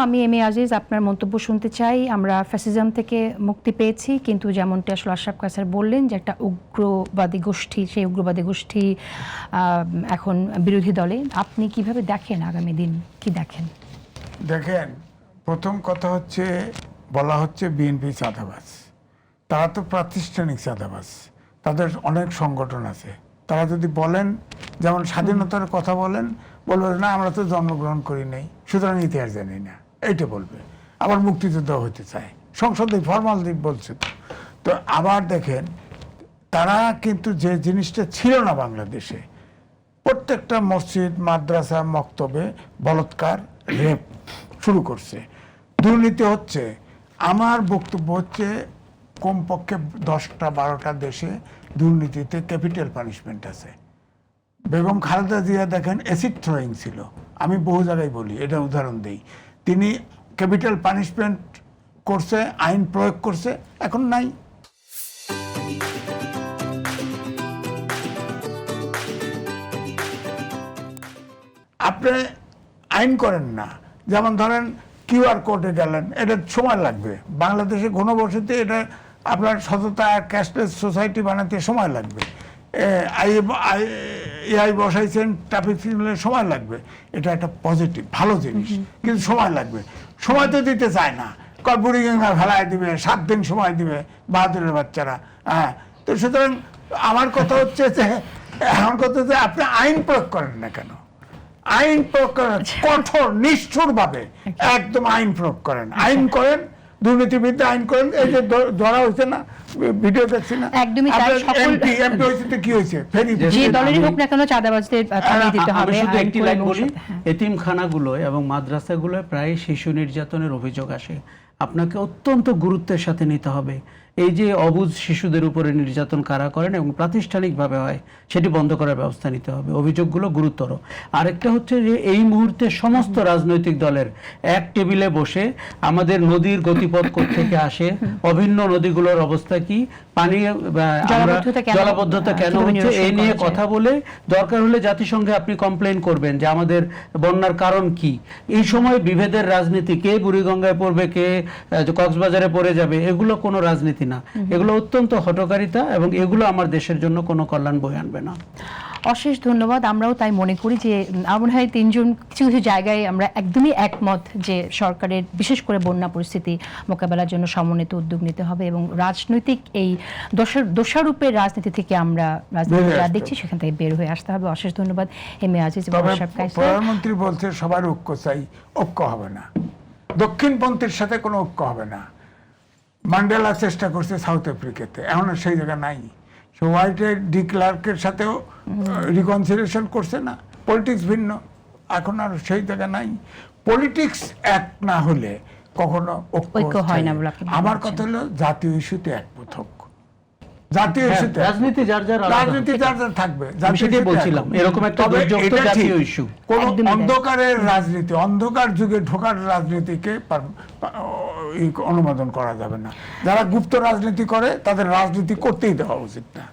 আমি M A Aziz আপনার মন্তব্য শুনতে চাই। আমরা ফ্যাসিজম থেকে মুক্তি পেয়েছি, কিন্তু যেমনটি আসলে আশরাফ কায়সার বললেন যে একটা উগ্রবাদী গোষ্ঠী, সেই উগ্রবাদী গোষ্ঠী এখন বিরোধী দলে। আপনি কিভাবে দেখেন আগামী দিন, কি দেখেন? দেখেন, প্রথম কথা হচ্ছে বলা হচ্ছে বিএনপি চাঁদাবাজ। তারা তো প্রাতিষ্ঠানিক চাঁদাবাজ, তাদের অনেক সংগঠন আছে। তারা যদি বলেন, যেমন স্বাধীনতার কথা বলেন, বলবে না আমরা তো জন্মগ্রহণ করি নাই, সুতরাং ইতিহাস জানি না, এইটা বলবে। আবার মুক্তিযুদ্ধ হতে চায়, সংসদে ফরমাল দিক বলছে। তো আবার দেখেন, তারা কিন্তু যে জিনিসটা ছিল না বাংলাদেশে, প্রত্যেকটা মসজিদ, মাদ্রাসা, মক্তবে বলৎকার, রেপ শুরু করছে। দুর্নীতি হচ্ছে। আমার বক্তব্য হচ্ছে কমপক্ষে 10টা-12টা দেশে দুর্নীতিতে ক্যাপিটাল পানিশমেন্ট আছে। বেগম খালেদা জিয়া দেখেন অ্যাসিড থ্রোয়িং ছিল, আমি বহু জায়গায় বলি, এটা উদাহরণ দেই। তিনি ক্যাপিটাল পানিশমেন্ট করছে, আইন প্রয়োগ করছে, এখন নাই। আপনি আইন করেন না, যেমন ধরেন কিউআর কোডে গেলেন, এটা সময় লাগবে। বাংলাদেশে ঘনবসতিতে এটা আপনার সততা ক্যাশলেস সোসাইটি বানাতে সময় লাগবে। এআই বসাইছেন, ট্রাফিক সিগন্যালে সময় লাগবে। এটা একটা পজিটিভ ভালো জিনিস, কিন্তু সময় লাগবে। সময় তো দিতে চায় না, বুড়িগঙ্গা ফেলায় দিবে, 7 দিন সময় দিবে বাহাদুরের বাচ্চারা। হ্যাঁ, তো সুতরাং আমার কথা হচ্ছে যে আপনি আইন প্রয়োগ করেন না কেন? আইন প্রয়োগ করেন কঠোর নিষ্ঠুর ভাবে, একদম আইন প্রয়োগ করেন, আইন করেন, দুর্নীতিবিদ্যা আইন করেন। এই যে ধরা হয়েছে না, ভিডিও দেখছি না, একদমই তাই। এমপি হয়েছে তো কি হয়েছে, যে দলেরই হোক না কেন চাঁদাবাজদের থামিয়ে দিতে হবে। শুধু একটি লাইন বলি, এতিমখানাগুলোয় এবং মাদ্রাসাগুলোয় প্রায় শিশু নির্যাতনের অভিযোগ আসে। আপনাকে অত্যন্ত গুরুত্বের সাথে নিতে হবে। এই যে অবুঝ শিশুদের উপরে নির্যাতন কারা করেন এবং প্রাতিষ্ঠানিকভাবে হয়, সেটি বন্ধ করার ব্যবস্থা নিতে হবে। অভিযোগগুলো গুরুতর। আরেকটা হচ্ছে যে এই মুহূর্তে সমস্ত রাজনৈতিক দলের এক টেবিলে বসে আমাদের নদীর গতিপথ কোত্থেকে আসে, অভিন্ন নদীগুলোর অবস্থা কি, পানি জলাবদ্ধতা কেন হচ্ছে, এই নিয়ে কথা বলে দরকার হলে জাতিসংঘে আপনি কমপ্লেইন করবেন যে আমাদের বন্যার কারণ কি। এই সময় বিভেদের রাজনীতি, কে বুড়িগঙ্গায় পড়বে, কে কক্সবাজারে পড়ে যাবে, এগুলো কোনো রাজনীতি না, এগুলো অত্যন্ত হঠকারিতা, এবং এগুলো আমার দেশের জন্য কোনো কল্যাণ বয়ে আনবে না। অশেষ ধন্যবাদ। আমরাও তাই মনে করি যে আমার হয় তিনজন কিছু কিছু জায়গায় আমরা একদমই একমত যে সরকারের বিশেষ করে বন্যা পরিস্থিতি মোকাবেলার জন্য সমন্বিত উদ্যোগ নিতে হবে, এবং রাজনৈতিক এই দোষারূপের রাজনীতি থেকে আমরা রাজনীতি যা দেখছি সেখান থেকে বের হয়ে আসতে হবে। অশেষ ধন্যবাদ এম এ আজিজ এবং আশরাফ কায়সার। প্রধানমন্ত্রী বলছে সবার ঐক্য চাই, ঐক্য হবে না, দক্ষিণপন্থীর সাথে কোনো ঐক্য হবে না। ম্যান্ডেলা চেষ্টা করছে সাউথ আফ্রিকাতে, এখন সেই জায়গা নাই। সে হোয়াইটে ডি ক্লার্কের সাথেও রিকনসিলিয়েশন করছে না, পলিটিক্স ভিন্ন, এখন আর সেই জায়গা নাই। পলিটিক্স এক না হলে কখনো ঐক্য হয় না। আমার কথা হলো জাতীয় ইস্যুতে একমত হোক, জাতীয় ইস্যুতে রাজনীতি যার যার থাকবে, বলছিলাম এরকম একটা জাতীয় ইস্যু। কোন অন্ধকারের রাজনীতি, অন্ধকার যুগে ঢোকার রাজনীতিকে অনুমোদন করা যাবে না। যারা গুপ্ত রাজনীতি করে তাদের রাজনীতি করতেই দেওয়া উচিত না।